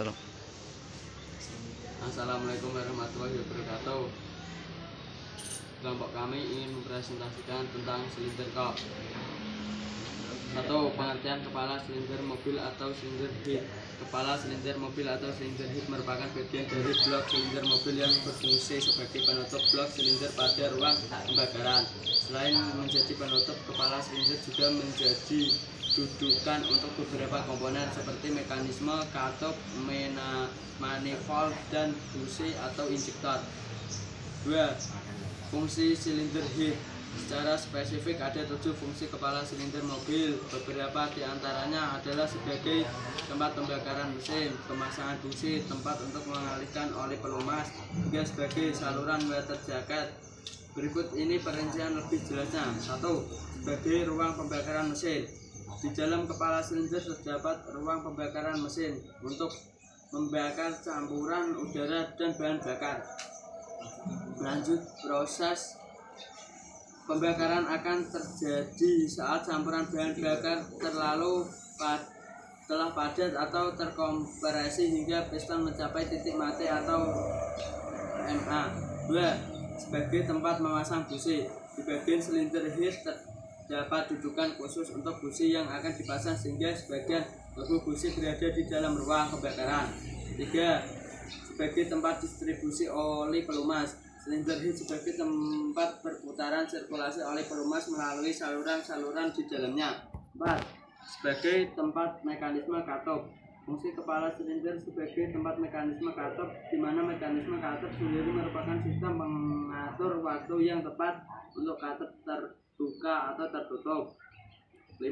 tolong. Assalamualaikum warahmatullahi wabarakatuh. Kelompok kami ingin mempresentasikan tentang silinder kop. 1. Pengertian kepala silinder mobil atau silinder head. Kepala silinder mobil atau silinder head merupakan bagian dari blok silinder mobil yang berfungsi sebagai penutup blok silinder pada ruang pembakaran. Selain menjadi penutup, kepala silinder juga menjadi dudukan untuk beberapa komponen seperti mekanisme, katup, manifold, dan busi atau injektor. 2. Fungsi silinder head. Secara spesifik ada 7 fungsi kepala silinder mobil. Beberapa diantaranya adalah sebagai tempat pembakaran mesin, pemasangan busi, tempat untuk mengalirkan oli pelumas, hingga sebagai saluran water jacket. Berikut ini perincian lebih jelasnya. 1. Sebagai ruang pembakaran mesin. Di dalam kepala silinder terdapat ruang pembakaran mesin untuk membakar campuran udara dan bahan bakar. Lanjut, proses pembakaran akan terjadi saat campuran bahan bakar telah padat atau terkompresi hingga piston mencapai titik mati atau MA. 2. Sebagai tempat memasang busi. Di bagian silinder head terdapat dudukan khusus untuk busi yang akan dipasang sehingga sebagian tubuh busi berada di dalam ruang pembakaran. 3. Sebagai tempat distribusi oli pelumas. Silinder head sebagai tempat perputaran sirkulasi oli pelumas melalui saluran-saluran di dalamnya. 4. Sebagai tempat mekanisme katup. Fungsi kepala silinder sebagai tempat mekanisme katup, di mana mekanisme katup sendiri merupakan sistem mengatur waktu yang tepat untuk katup terbuka atau tertutup. 5.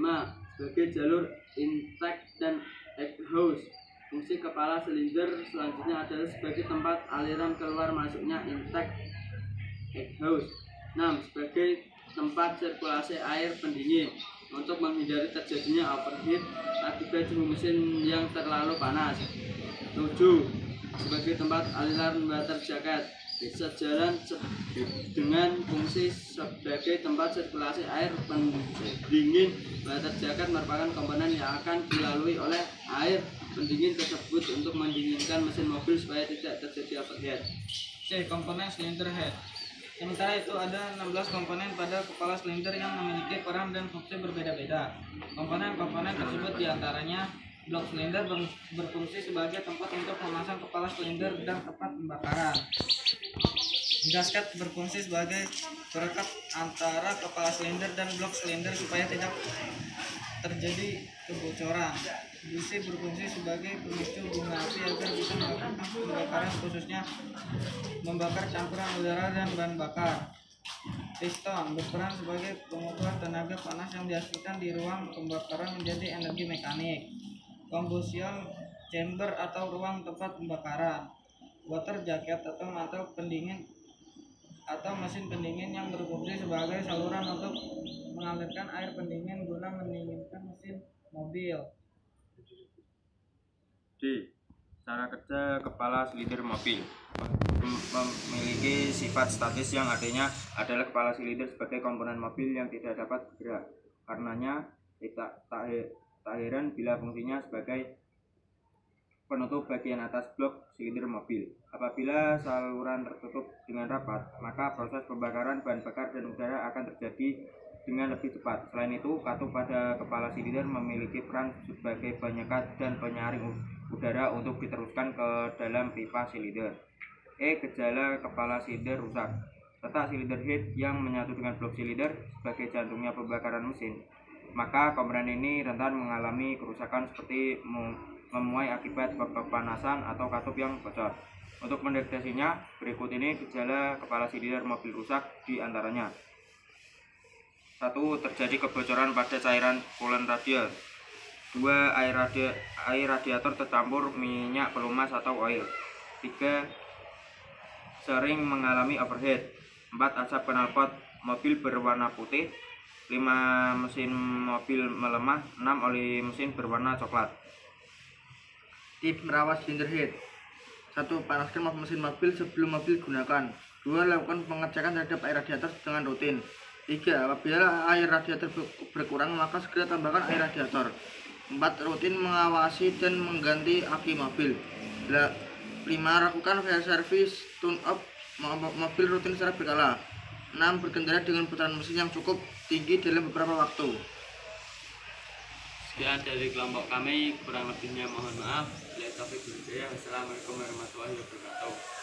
Sebagai jalur intake dan exhaust. Fungsi kepala silinder selanjutnya adalah sebagai tempat aliran keluar masuknya intake exhaust. 6. Sebagai tempat sirkulasi air pendingin untuk menghindari terjadinya overheat akibat suhu mesin yang terlalu panas. 7. Sebagai tempat aliran water jacket. Sejalan dengan fungsi sebagai tempat sirkulasi air pendingin, water jacket merupakan komponen yang akan dilalui oleh air pendingin tersebut untuk mendinginkan mesin mobil supaya tidak terjadi overheat. C. Komponen silinder head. Sementara itu ada 16 komponen pada kepala silinder yang memiliki peran dan fungsi berbeda-beda. Komponen-komponen tersebut diantaranya blok silinder berfungsi sebagai tempat untuk memasang kepala silinder dan tempat pembakaran. Gasket berfungsi sebagai perekat antara kepala silinder dan blok silinder supaya tidak terjadi kebocoran. Busi berfungsi sebagai pemicu bunga api agar bisa melakukan pembakaran, khususnya membakar campuran udara dan bahan bakar. Piston berperan sebagai pengukur tenaga panas yang dihasilkan di ruang pembakaran menjadi energi mekanik. Combustion chamber atau ruang tempat pembakaran. Water jacket atau mantau pendingin atau mesin pendingin yang berfungsi sebagai saluran untuk mengalirkan air pendingin guna mendinginkan mesin mobil. D. Cara kerja kepala silinder mobil memiliki sifat statis yang artinya adalah kepala silinder sebagai komponen mobil yang tidak dapat bergerak. Karenanya tak heran bila fungsinya sebagai penutup bagian atas blok silinder mobil. Apabila saluran tertutup dengan rapat, maka proses pembakaran bahan bakar dan udara akan terjadi dengan lebih cepat. Selain itu, katup pada kepala silinder memiliki peran sebagai penyekat dan penyaring udara untuk diteruskan ke dalam pipa silinder. E. Gejala kepala silinder rusak. Letak silinder head yang menyatu dengan blok silinder sebagai jantungnya pembakaran mesin, maka komponen ini rentan mengalami kerusakan seperti memuai akibat kepanasan atau katup yang bocor. Untuk mendeteksinya, berikut ini gejala kepala silinder mobil rusak diantaranya. 1. Terjadi kebocoran pada cairan coolant radial. 2. Air radiator tercampur minyak pelumas atau oil. 3. Sering mengalami overheat. 4. Asap knalpot mobil berwarna putih. 5. Mesin mobil melemah. 6. Oli mesin berwarna coklat. Tips merawat silinder head. 1. Panaskan mesin mobil sebelum mobil digunakan. 2. Lakukan pengecekan terhadap air radiator dengan rutin. 3. Apabila air radiator berkurang, maka segera tambahkan air radiator. 4. Rutin mengawasi dan mengganti aki mobil. 5. Lakukan servis tune up mobil rutin secara berkala. 6. Berkendara dengan putaran mesin yang cukup tinggi dalam beberapa waktu. Sekian dari kelompok kami, kurang lebihnya mohon maaf. Assalamualaikum warahmatullahi wabarakatuh.